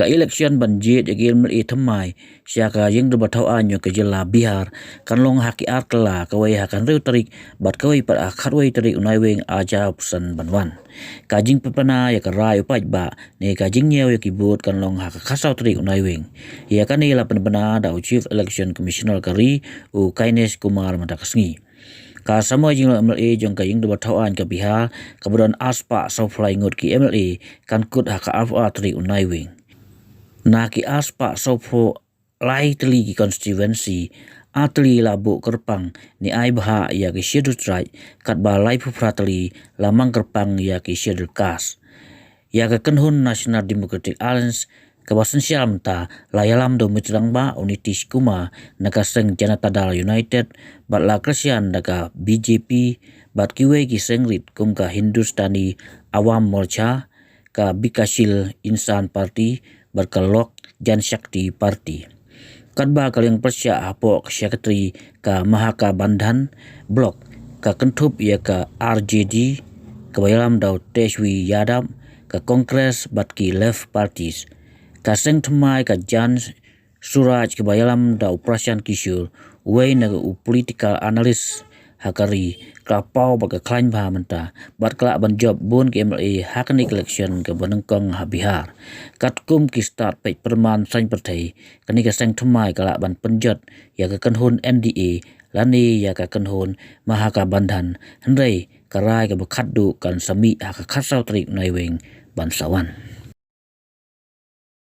ka election banjit yagil mel Thymmai siaka yang debatau anyo ke jela Bihar kan long haki arkla kawai hakan reu Tarik bat kawai pat akharwai Tarik Naiwieng aja pusan banwan kajing pepana ya karai upai ba ne kajing nyeu ya kibut kan long hak khasau Tarik Naiwieng ya kan ila penbana da chief election commissioner kari u Kaines Kumar matakasngi ka sama jing MLA jong ka jing debatau an ke Bihar kemudian aspa sau fly ngut ki MLA kan kut hak alfa Tarik Naiwieng na ki aspa sopo lai teli ki constituency atli labu kerpang ni ai baha ya ki schedule tribe kat ba lai prateli lamang kerpang ya ki schedule kas ya ka kenhun National Democratic Alliance kawasan siam ta layalam do mitrang ba unity kuma naka Seng Janata Dal United bat la krasian daga BJP bat kiwe ki sengrit kum ka Hindustani Awam Morcha ka Bikasil Insan Party berkelok Jan Shakti Party. Kadba kaling persya apok sekretari ka Mahaka Bandhan Bloc ka kentup ya ka RJD ka bayalam daw Teshwi Yadav ka Kongres batki Left Parties ka Seng Thymmai ka Jan Suraj ka bayalam daw Prashan Kishore uway na political analyst hakari kapau baga klain bah menta bat kelak ban job bun ke MLA haknik election ke Banengkong Bihar katkum ki start pe perman sain pertai kani ka Seng Thymmai kelak ban Pynjot ya ka kenhun NDA lani ya ka kenhun Mahaka Bandhan hendai karai ka bekhatdu kan sami hak khasau Tarik Naiwieng ban sawan.